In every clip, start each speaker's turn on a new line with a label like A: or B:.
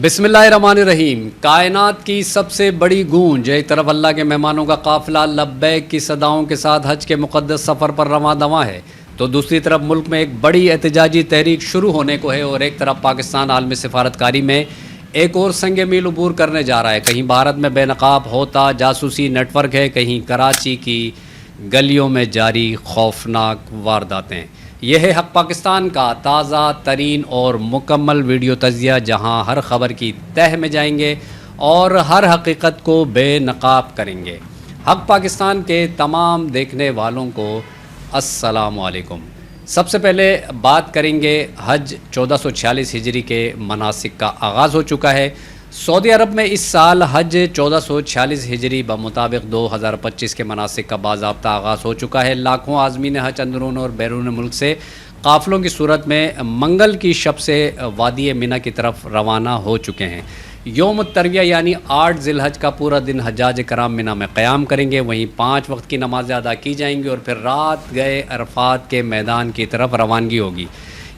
A: बिस्मिल्लाहिर्रहमानिर्रहीम। कायनात की सबसे बड़ी गूंज, एक तरफ अल्लाह के मेहमानों का काफिला लब्बैक की सदाओं के साथ हज के मुक़द्दस सफ़र पर रवां दवां है, तो दूसरी तरफ मुल्क में एक बड़ी एहतजाजी तहरीक शुरू होने को है और एक तरफ पाकिस्तान आलमी सिफारतकारी में एक और संग मील अबूर करने जा रहा है। कहीं भारत में बेनकाब होता जासूसी नेटवर्क है, कहीं कराची की गलियों में जारी खौफनाक वारदातें। यह है हक़ पाकिस्तान का ताज़ा तरीन और मुकम्मल वीडियो तज़िया, जहां हर ख़बर की तह में जाएंगे और हर हकीकत को बेनकाब करेंगे। हक़ पाकिस्तान के तमाम देखने वालों को अस्सलामु अलैकुम। सबसे पहले बात करेंगे हज 1446 हिजरी के मनासिक का आगाज़ हो चुका है। सऊदी अरब में इस साल हज 1446 हिजरी बमुताबिक 2025 के मनासिक का बाज़ाब्ता आगाज़ हो चुका है। लाखों आज़मीन हज अंदरून और बैरून मुल्क से काफ़िलों की सूरत में मंगल की शब से वादी मिना की तरफ रवाना हो चुके हैं। यौम तरविया यानी 8 ज़िलहज का पूरा दिन हज्जाज कराम मिना में क़याम करेंगे। वहीं 5 वक्त की नमाज़ें अदा की जाएंगी और फिर रात गए अरफात के मैदान की तरफ रवानगी होगी।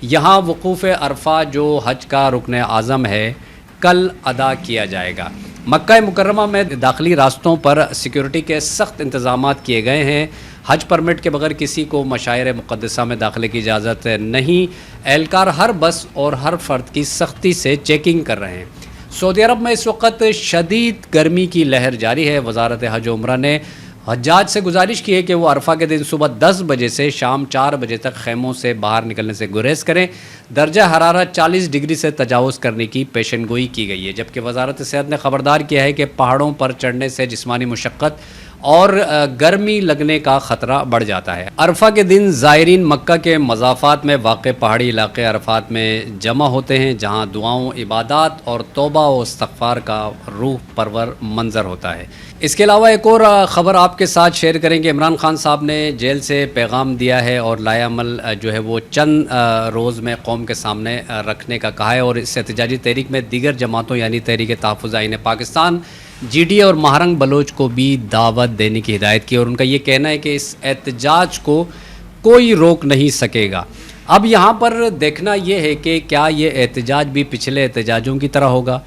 A: यहाँ वक़ूफ़ अरफा जो हज का रुकन आज़म है, कल अदा किया जाएगा। मक्का मुकर्रमा में दाखिली रास्तों पर सिक्योरिटी के सख्त इंतज़ामात किए गए हैं। हज परमिट के बगैर किसी को मशायर मुक़द्दसा में दाखिले की इजाज़त नहीं। एहलकार हर बस और हर फ़र्द की सख्ती से चेकिंग कर रहे हैं। सऊदी अरब में इस वक्त शदीद गर्मी की लहर जारी है। वज़ारत हज उम्रा ने हज्जाज से गुजारिश की है कि वो अरफा के दिन सुबह 10 बजे से शाम 4 बजे तक खैमों से बाहर निकलने से गुरेज करें। दर्जा हरारत 40 डिग्री से तजावुज़ करने की पेशनगोई की गई है, जबकि वज़ारत सेहत ने ख़बरदार किया है कि पहाड़ों पर चढ़ने से जिस्मानी मुशक्क़त और गर्मी लगने का ख़तरा बढ़ जाता है। अरफा के दिन ज़ायरीन मक्का के मज़ाफ़ात में वाक़ पहाड़ी इलाक़े अरफात में जमा होते हैं, जहाँ दुआओं, इबादत और तौबा व इस्तग़फ़ार का रूह परवर मंज़र होता है। इसके अलावा एक और ख़बर आपके साथ शेयर करेंगे। इमरान खान साहब ने जेल से पैगाम दिया है और लायामल जो है वो चंद रोज़ में कौम के सामने रखने का कहा है और इस एहतजाजी तहरीक में दीगर जमातों यानी तहरीक तहफ़्फ़ुज़ आईन पाकिस्तान, GDA और महारंग बलोच को भी दावत देने की हिदायत की और उनका ये कहना है कि इस एहतजाज को कोई रोक नहीं सकेगा। अब यहाँ पर देखना ये है कि क्या ये एहतजाज भी पिछले एहतजाजों की तरह होगा।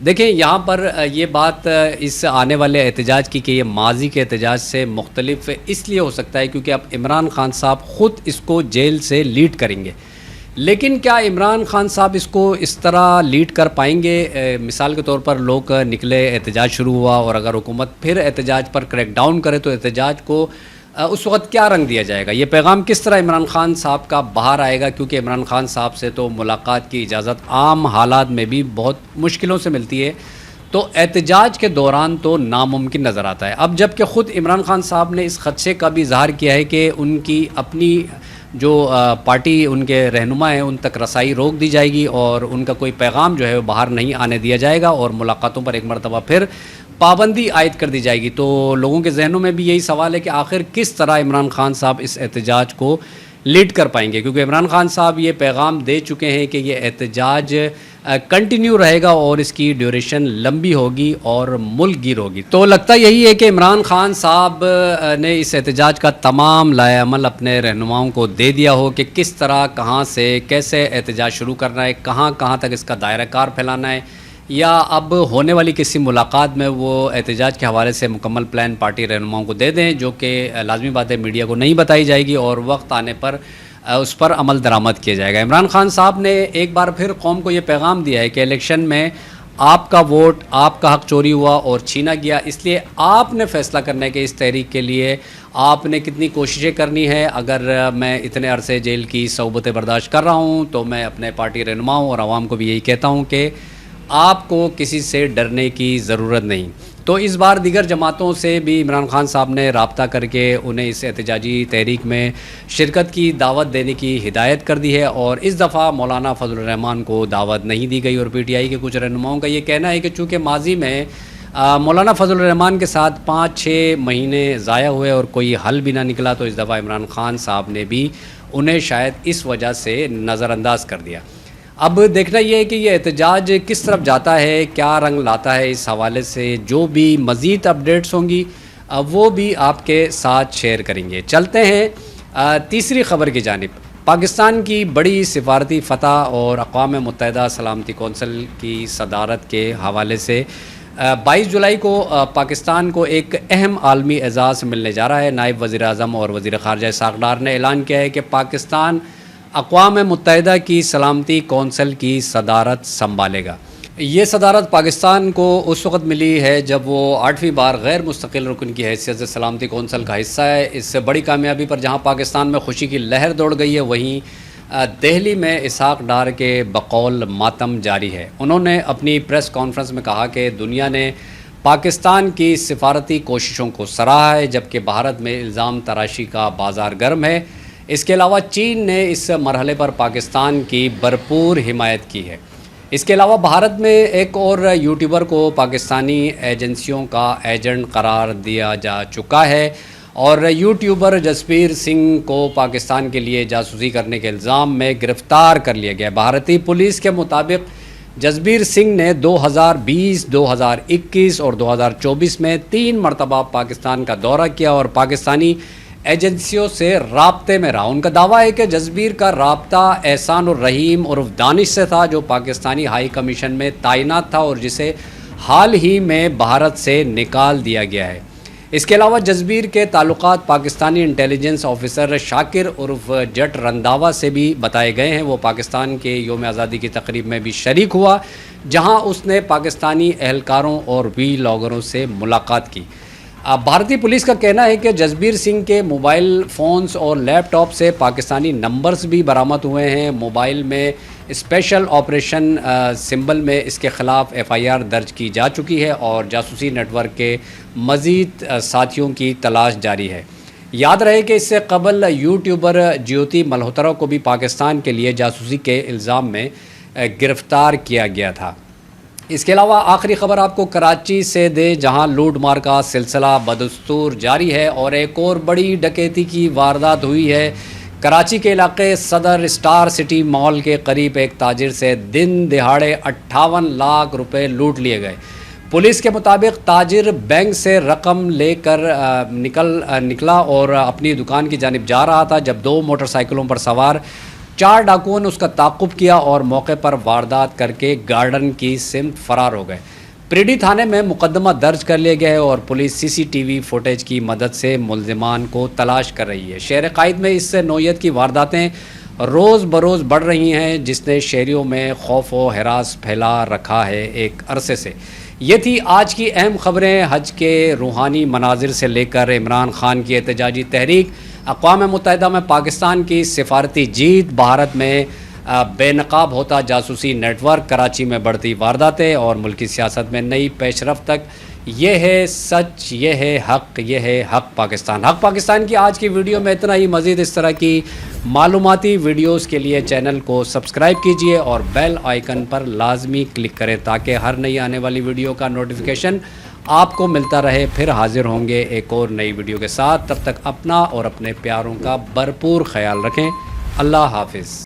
A: देखें, यहाँ पर ये बात इस आने वाले एहतजाज की कि ये माजी के एहतजाज से मुख्तलिफ इसलिए हो सकता है क्योंकि अब इमरान खान साहब ख़ुद इसको जेल से लीड करेंगे। लेकिन क्या इमरान खान साहब इसको इस तरह लीड कर पाएंगे? मिसाल के तौर पर लोग निकले, एहतजाज शुरू हुआ और अगर हुकूमत फिर एहतजाज पर क्रैक डाउन करे तो एहतजाज को उस वक्त क्या रंग दिया जाएगा? ये पैगाम किस तरह इमरान खान साहब का बाहर आएगा? क्योंकि इमरान खान साहब से तो मुलाकात की इजाज़त आम हालात में भी बहुत मुश्किलों से मिलती है, तो एहतजाज के दौरान तो नामुमकिन नज़र आता है। अब जबकि ख़ुद इमरान खान साहब ने इस खदशे का भी इज़हार किया है कि उनकी अपनी जो पार्टी उनके रहनुमा हैं उन तक रसाई रोक दी जाएगी और उनका कोई पैगाम जो है वो बाहर नहीं आने दिया जाएगा और मुलाकातों पर एक मरतबा फिर पाबंदी आयद कर दी जाएगी। तो लोगों के जहनों में भी यही सवाल है कि आखिर किस तरह इमरान खान साहब इस एहतजाज को लीड कर पाएंगे, क्योंकि इमरान खान साहब ये पैगाम दे चुके हैं कि ये एहतजाज कंटिन्यू रहेगा और इसकी ड्यूरेशन लंबी होगी और मुल्क गिर होगी। तो लगता यही है कि इमरान खान साहब ने इस एहतजाज का तमाम लाएअमल अपने रहनुमाओं को दे दिया हो कि किस तरह, कहाँ से, कैसे एहतजाज शुरू करना है, कहाँ कहाँ तक इसका दायरा कार फैलाना है, या अब होने वाली किसी मुलाकात में वो एहतजाज के हवाले से मुकम्मल प्लान पार्टी रहनुमाओं को दे दें, जो कि लाजमी बात है मीडिया को नहीं बताई जाएगी और वक्त आने पर उस पर अमल दरामद किया जाएगा। इमरान खान साहब ने एक बार फिर कौम को ये पैगाम दिया है कि इलेक्शन में आपका वोट, आपका हक चोरी हुआ और छीना गया, इसलिए आपने फ़ैसला करना है कि इस तहरीक के लिए आपने कितनी कोशिशें करनी है। अगर मैं इतने अरसे जेल की सौबतें बर्दाश्त कर रहा हूँ तो मैं अपने पार्टी रहनुमाओं और आवाम को भी यही कहता हूँ कि आपको किसी से डरने की ज़रूरत नहीं। तो इस बार दीगर जमातों से भी इमरान खान साहब ने रब्ता करके उन्हें इस एहतजाजी तहरीक में शिरकत की दावत देने की हिदायत कर दी है और इस दफ़ा मौलाना फजलुर रहमान को दावत नहीं दी गई। और PTI के कुछ रहनुमाओं का ये कहना है कि चूँकि माजी में मौलाना फजलुर रहमान के साथ 5-6 महीने ज़ाया हुए और कोई हल भी ना निकला, तो इस दफ़ा इमरान खान साहब ने भी उन्हें शायद इस वजह से नज़रअंदाज कर दिया। अब देखना ये है कि ये एहतजाज किस तरफ जाता है, क्या रंग लाता है। इस हवाले से जो भी मज़ीद अपडेट्स होंगी वो भी आपके साथ शेयर करेंगे। चलते हैं तीसरी ख़बर की जानिब। پاکستان کی بڑی سفارتی فتح اور اقوام متحدہ سلامتی کونسل کی صدارت کے حوالے سے 22 جولائی کو پاکستان کو ایک اہم عالمی اعزاز ملنے جا رہا ہے۔ نائب وزیر اعظم اور وزیر خارجہ اسحاق ڈار نے اعلان کیا ہے کہ پاکستان اقوام متحدہ کی سلامتی کونسل کی صدارت سنبھالے گا۔ یہ صدارت پاکستان کو اس وقت ملی ہے جب وہ 8ویں بار غیر مستقل رکن کی حیثیت سے سلامتی کونسل کا حصہ ہے۔ اس سے بڑی کامیابی پر جہاں پاکستان میں خوشی کی لہر دوڑ گئی ہے، وہیں دہلی میں اسحاق ڈار کے بقول ماتم جاری ہے۔ انہوں نے اپنی پریس کانفرنس میں کہا کہ دنیا نے پاکستان کی سفارتی کوششوں کو سراہا ہے، جبکہ بھارت میں الزام تراشی کا بازار گرم ہے۔ اس کے علاوہ چین نے اس مرحلے پر پاکستان کی بھرپور حمایت کی ہے۔ اس کے علاوہ بھارت میں ایک اور یوٹیوبر کو پاکستانی ایجنسیوں کا ایجنٹ قرار دیا جا چکا ہے اور یوٹیوبر جسبیر سنگھ کو پاکستان کے لیے جاسوسی کرنے کے الزام میں گرفتار کر لیا گیا۔ بھارتی پولیس کے مطابق جسبیر سنگھ نے 2020، 2021 اور 2024 میں 3 مرتبہ پاکستان کا دورہ کیا اور پاکستانی ایجنسیوں سے رابطے میں رہا۔ ان کا دعویٰ ہے کہ جسبیر کا رابطہ احسان الرحیم عرف دانش سے تھا، جو پاکستانی ہائی کمیشن میں تعینات تھا اور جسے حال ہی میں بھارت سے نکال دیا گیا ہے۔ اس کے علاوہ جسبیر کے تعلقات پاکستانی انٹیلیجنس آفیسر شاکر عرف جٹ رنداوا سے بھی بتائے گئے ہیں۔ وہ پاکستان کے یوم آزادی کی تقریب میں بھی شریک ہوا، جہاں اس نے پاکستانی اہلکاروں اور ولاگروں سے ملاقات کی۔ بھارتی پولیس کا کہنا ہے کہ جسبیر سنگھ کے موبائل فونز اور لیپ ٹاپ سے پاکستانی نمبرز بھی برآمد ہوئے ہیں۔ موبائل میں اسپیشل آپریشن سمبل میں اس کے خلاف FIR درج کی جا چکی ہے اور جاسوسی نیٹ ورک کے مزید ساتھیوں کی تلاش جاری ہے۔ یاد رہے کہ اس سے قبل یوٹیوبر جیوتی ملہوترا کو بھی پاکستان کے لیے جاسوسی کے الزام میں گرفتار کیا گیا تھا۔ اس کے علاوہ آخری خبر آپ کو کراچی سے دے، جہاں لوٹ مار کا سلسلہ بدستور جاری ہے اور ایک اور بڑی ڈکیتی کی واردات ہوئی ہے۔ کراچی کے علاقے صدر اسٹار سٹی مال کے قریب ایک تاجر سے دن دہاڑے 58 لاکھ روپے لوٹ لیے گئے۔ پولیس کے مطابق تاجر بینک سے رقم لے کر نکلا اور اپنی دکان کی جانب جا رہا تھا جب 2 موٹر سائیکلوں پر سوار 4 ڈاکوؤں نے اس کا تعاقب کیا اور موقع پر واردات کر کے گارڈن کی سمت فرار ہو گئے۔ پریڈی تھانے میں مقدمہ درج کر لیا گیا ہے اور پولیس CCTV فوٹیج کی مدد سے ملزمان کو تلاش کر رہی ہے۔ شہر قائد میں اس نوعیت کی وارداتیں روز بروز بڑھ رہی ہیں، جس نے شہریوں میں خوف و ہراس پھیلا رکھا ہے ایک عرصے سے۔ یہ تھی آج کی اہم خبریں۔ حج کے روحانی مناظر سے لے کر عمران خان کی احتجاجی تحریک، اقوام متحدہ میں پاکستان کی سفارتی جیت، بھارت میں بے نقاب ہوتا جاسوسی نیٹ ورک، کراچی میں بڑھتی وارداتیں اور ملکی سیاست میں نئی پیش رفت تک، یہ ہے سچ، یہ ہے حق، یہ ہے حق پاکستان۔ حق پاکستان کی آج کی ویڈیو میں اتنا ہی۔ مزید اس طرح کی معلوماتی ویڈیوز کے لیے چینل کو سبسکرائب کیجئے اور بیل آئیکن پر لازمی کلک کریں تاکہ ہر نئی آنے والی ویڈیو کا نوٹیفیکیشن آپ کو ملتا رہے۔ پھر حاضر ہوں گے ایک اور نئی ویڈیو کے ساتھ۔ تب تک اپنا اور اپنے پیاروں کا بھرپور خیال رکھیں۔ اللہ حافظ۔